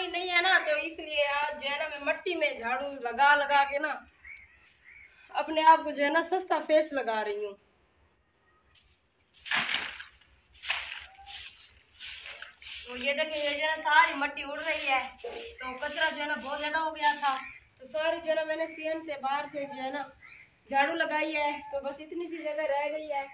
पानी नहीं है ना, तो इसलिए आज जो है ना मैं मट्टी में झाड़ू लगा लगा के ना अपने आप को जो है ना सस्ता फेस लगा रही हूँ। तो ये देखिए ये जो है ना सारी मट्टी उड़ रही है, तो कचरा जो है ना बहुत ज़्यादा हो गया था, तो सारी जो है ना मैंने सीएन से बाहर से जो है ना झाड़ू लगाई है, तो बस इतनी सी जगह रह गई है।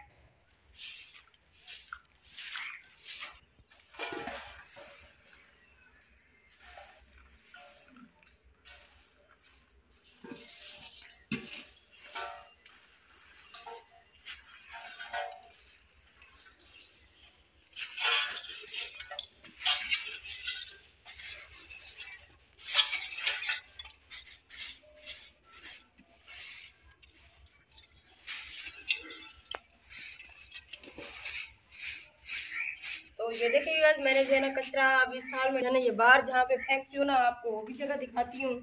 तो ये देखिए मैंने जो है ना कचरा अब इस थाल में जो है ना ये बाहर जहाँ पे फेंकती हूँ ना, आपको वो भी जगह दिखाती हूँ।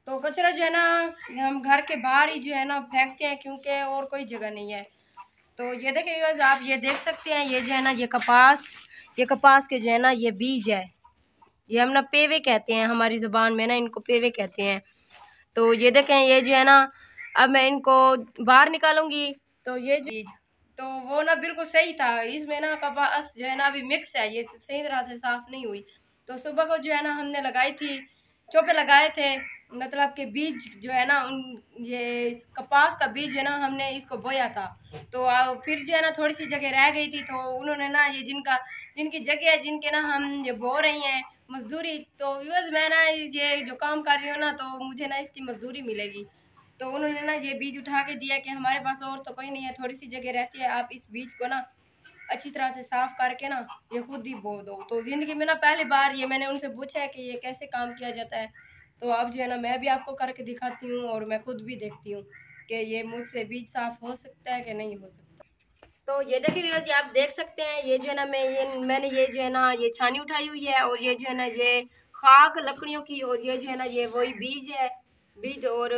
तो कचरा जो है ना हम घर के बाहर ही जो है ना फेंकते हैं, क्योंकि और कोई जगह नहीं है। तो ये देखिए आप ये देख सकते हैं, ये जो है ना ये कपास के जो है ना ये बीज है, ये हम ना पेवे कहते हैं हमारी ज़ुबान में ना, इनको पेवे कहते हैं। तो ये देखें ये जो है ना अब मैं इनको बाहर निकालूंगी, तो ये जो तो वो ना बिल्कुल सही था, इसमें ना कपास जो है ना अभी मिक्स है, ये सही तरह से साफ नहीं हुई। तो सुबह को जो है ना हमने लगाई थी, चोपे लगाए थे, मतलब के बीज जो है ना उन ये कपास का बीज है ना हमने इसको बोया था। तो फिर जो है ना थोड़ी सी जगह रह गई थी, तो उन्होंने ना ये जिनकी जगह है जिनके ना हम ये बो रही हैं मजदूरी, तो यूज मैं ना ये जो काम कर रही हूँ ना तो मुझे ना इसकी मजदूरी मिलेगी। तो उन्होंने ना ये बीज उठा के दिया कि हमारे पास और तो कोई नहीं है, थोड़ी सी जगह रहती है, आप इस बीज को ना अच्छी तरह से साफ करके ना ये खुद ही बो दो। तो ज़िंदगी में ना पहली बार ये मैंने उनसे पूछा है कि ये कैसे काम किया जाता है। तो अब जो है ना मैं भी आपको करके दिखाती हूँ और मैं खुद भी देखती हूँ कि ये मुझसे बीज साफ हो सकता है कि नहीं हो सकता। तो ये देखिए व्यूअर्स, आप देख सकते हैं ये जो है ना मैंने ये जो है ना ये छानी उठाई हुई है, और ये जो है ना ये खाक लकड़ियों की, और ये जो है ना ये वही बीज है, बीज और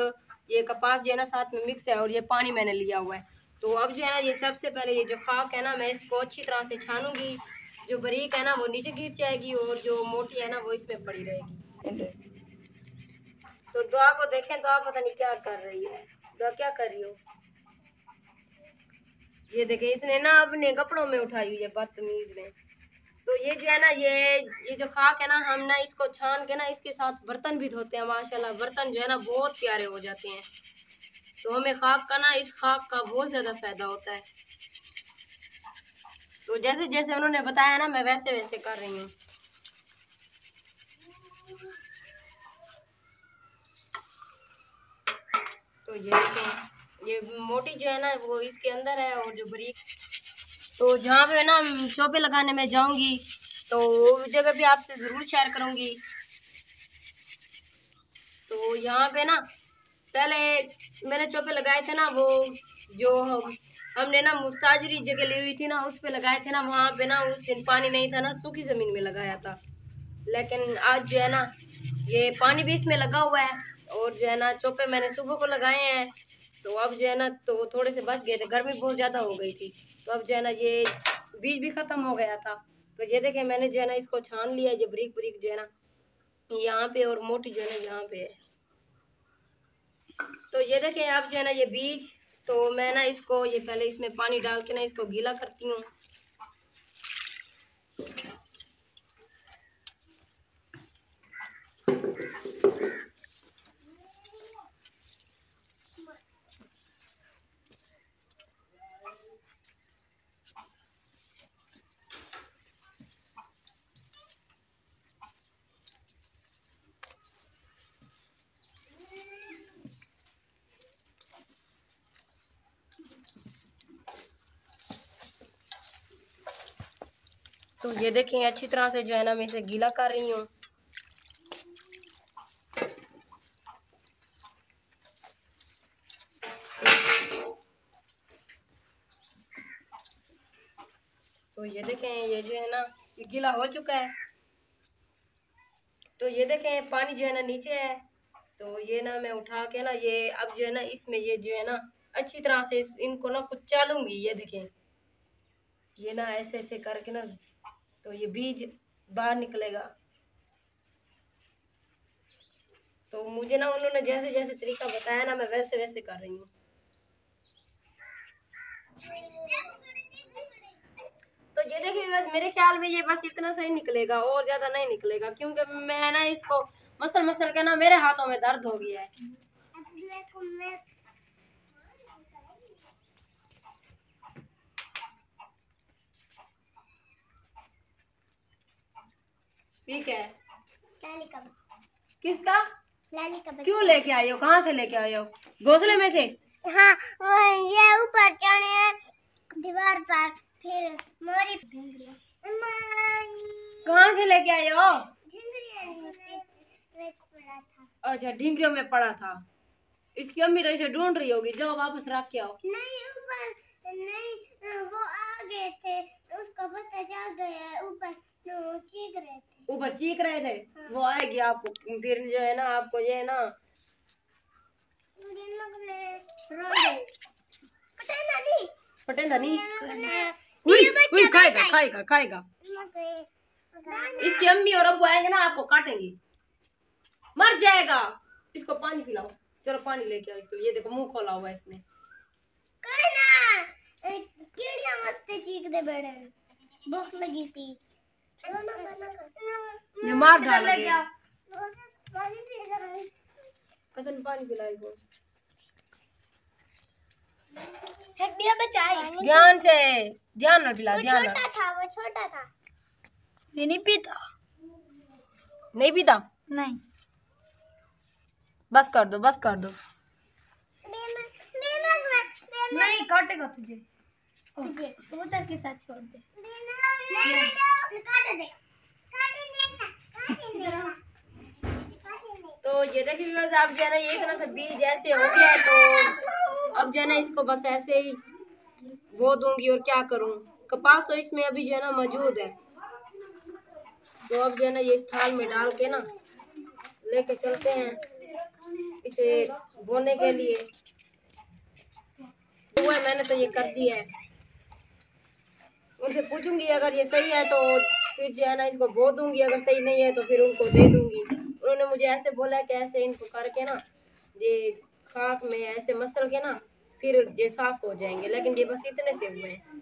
ये कपास जो है ना साथ में मिक्स है, और ये पानी मैंने लिया हुआ है। तो अब जो है ना ये सबसे पहले ये जो खाक है ना मैं इसको अच्छी तरह से छानूंगी, जो बारीक है ना वो नीचे गिर जाएगी और जो मोटी है ना वो इसमें पड़ी रहेगी। तो दुआ को देखें तो आप पता नहीं क्या कर रही है, दुआ क्या कर रही हो। ये देखे इसने ना अपने कपड़ों में उठाई हुई है बदतमीज ने। तो ये जो है ना ये जो खाक है ना हम ना इसको छान के ना इसके साथ बर्तन भी धोते हैं, माशाल्लाह बर्तन जो है ना बहुत प्यारे हो जाते हैं। तो हमें खाक का ना इस खाक का बहुत ज़्यादा फायदा होता है। तो जैसे जैसे उन्होंने बताया ना मैं वैसे वैसे कर रही हूँ। तो ये देखें ये मोटी जो है ना वो इसके अंदर है, और जो बारीक, तो जहाँ पे ना चौपे लगाने में जाऊंगी तो वो जगह भी आपसे ज़रूर शेयर करूंगी। तो यहाँ पे ना पहले मैंने चौपे लगाए थे ना, वो जो हमने ना मुस्ताजरी जगह ली हुई थी ना उस पे लगाए थे ना, वहाँ पे ना उस दिन पानी नहीं था ना, सूखी ज़मीन में लगाया था। लेकिन आज जो है ना ये पानी भी इसमें लगा हुआ है, और जो है ना चौपे मैंने सुबह को लगाए हैं। तो अब जो है ना तो थोड़े से बच गए थे, गर्मी बहुत ज़्यादा हो गई थी, तो अब जो है ना ये बीज भी ख़त्म हो गया था। तो ये देखें मैंने जो है ना इसको छान लिया, जो बारीक बारीक जो है ना यहाँ पे, और मोटी जो है ना यहाँ पे है। तो ये देखें आप जो है ना ये बीज, तो मैं ना इसको ये पहले इसमें पानी डाल के ना इसको गीला करती हूँ। तो ये देखें अच्छी तरह से जो है ना मैं इसे गीला कर रही हूँ। तो ये देखें, ये जो है ना ये गीला हो चुका है। तो ये देखें पानी जो है ना नीचे है। तो ये ना मैं उठा के ना ये अब जो है ना इसमें ये जो है ना अच्छी तरह से इनको ना कुछ चालूंगी। ये देखें, ये ना ऐसे ऐसे करके ना तो ये बीज बाहर निकलेगा। तो मुझे ना उन्होंने जैसे जैसे तरीका बताया ना मैं वैसे वैसे कर रही हूँ। तो ये देखिए बस मेरे ख्याल में ये बस इतना सही निकलेगा और ज्यादा नहीं निकलेगा, क्योंकि मैं ना इसको मसल मसल के ना मेरे हाथों में दर्द हो गया है। ठीक है, किसका क्यों लेके आए हो? कहाँ से लेके आए हो? घोंसले में से? हाँ, ये ऊपर चढ़े दीवार पर, फिर मोरी कहाँ से लेके आए हो? पड़ा था। अच्छा, ढींगरियों में पड़ा था। इसकी अम्मी तो इसे ढूंढ रही होगी, जाओ वापस रख के आओ। नहीं ऊपर नहीं, वो आ गए थे तो उसको पता चल गया, ऊपर चीख रहे थे। ऊपर चीख रहे थे? हाँ। वो आएगी आपको फिर जो है ना, आपको ये ना पटेंदा नहीं खाएगा खाएगा खाएगा। इसकी अम्मी और अब्बू आएंगे ना आपको काटेंगे, मर जाएगा। इसको पानी पिलाओ, चलो पानी लेके आओ इसके लिए। ये देखो मुंह खोला हुआ है इसने। कीड़ियां मस्त चीख दे बैठे, भूख लगी सी। ये मार डालेंगे। पसंद पानी पिलाएगा। ध्यान से, ध्यान ना पिला, ध्यान ना। वो छोटा था। ये नहीं पीता, नहीं पीता, नहीं। बस कर दो, बस कर दो। नहीं काटेगा तुझे, कबूतर के साथ छोड़ दे। तो ये देखिए बस आप जो है ना ये इतना सा बीज ऐसे हो गया है, तो अब जो है ना इसको बस ऐसे ही बो दूंगी। और क्या करूं, कपास तो इसमें अभी जो है ना मौजूद है। तो अब जो है ना ये इस थाल में डाल के ना लेके चलते हैं इसे बोने के लिए। तो है मैंने तो ये कर दिया है। उनसे पूछूंगी अगर ये सही है तो फिर जो है ना इसको बो दूंगी, अगर सही नहीं है तो फिर उनको दे दूंगी। उन्होंने मुझे ऐसे बोला कि ऐसे इनको करके ना ये खाक में ऐसे मसल के ना फिर ये साफ हो जाएंगे, लेकिन ये बस इतने से हुए हैं।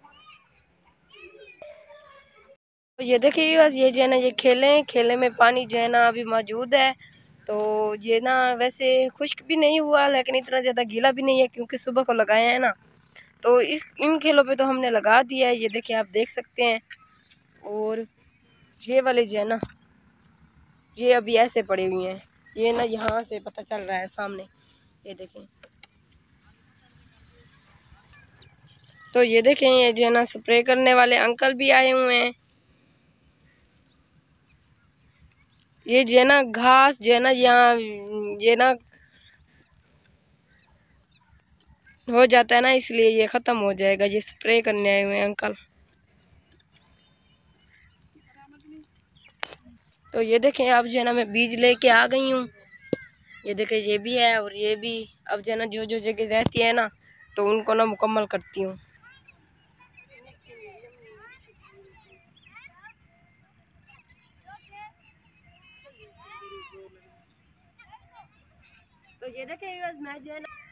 ये देखिए बस ये जो है ना ये खेले में पानी जो है ना अभी मौजूद है। तो ये ना वैसे खुश्क भी नहीं हुआ, लेकिन इतना ज़्यादा गीला भी नहीं है, क्योंकि सुबह को लगाया है ना। तो इन खेलों पे तो हमने लगा दिया है। ये देखिए आप देख सकते हैं। और ये वाले जो है ना ये अभी ऐसे पड़े हुए हैं। ये ना यहाँ से पता चल रहा है सामने, ये देखें। तो ये देखें ये जो है ना स्प्रे करने वाले अंकल भी आए हुए हैं। ये जो है ना घास जो है ना यहाँ ये ना हो जाता है ना, इसलिए ये ख़त्म हो जाएगा। ये स्प्रे करने आए हुए हैं अंकल। तो ये देखें अब जो है ना मैं बीज लेके आ गई हूँ। ये देखें ये भी है और ये भी। अब जो है ना जो जो जगह रहती है ना तो उनको ना मुकम्मल करती हूँ। तो ये देखें मैं जो है ना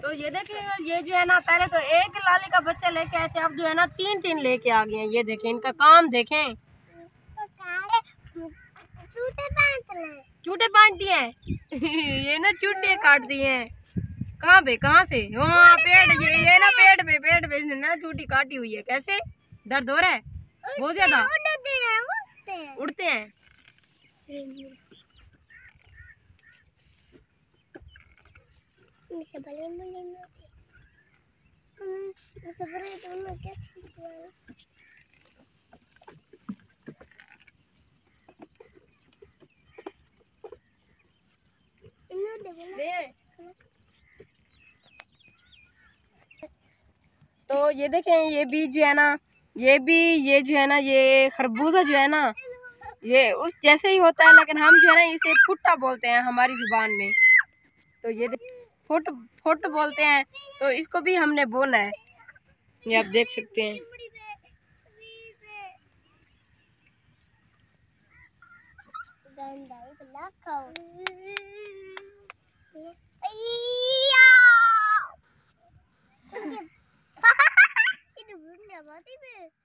तो ये देखिए ये जो है ना पहले तो एक लाली का बच्चा लेके आए थे, अब जो है ना 3-3 लेके आ गए हैं। ये देखें इनका काम देखें। चूटे बांध दिए ये ना चूटे काट दिए हैं। कहाँ पे, कहाँ से? हाँ पेड़, ये ना पेड़ पे इसने ना चूटी काटी हुई है। कैसे दर्द हो रहा है? बहुत ज्यादा उड़ते हैं। bisa balik nanti. Sebenarnya itu mereka jual. Ini udah benar. तो ये देखें, ये भी जो है ना, ये जो है ना, ये खरबूजा जो है ना, ये उस जैसे ही होता है, लेकिन हम जो है ना इसे फुट्टा बोलते हैं हमारी जुबान में। तो ये फुट फुट बोलते हैं। तो इसको भी हमने बोना है, ये आप देख सकते हैं। Itu bunda mati be.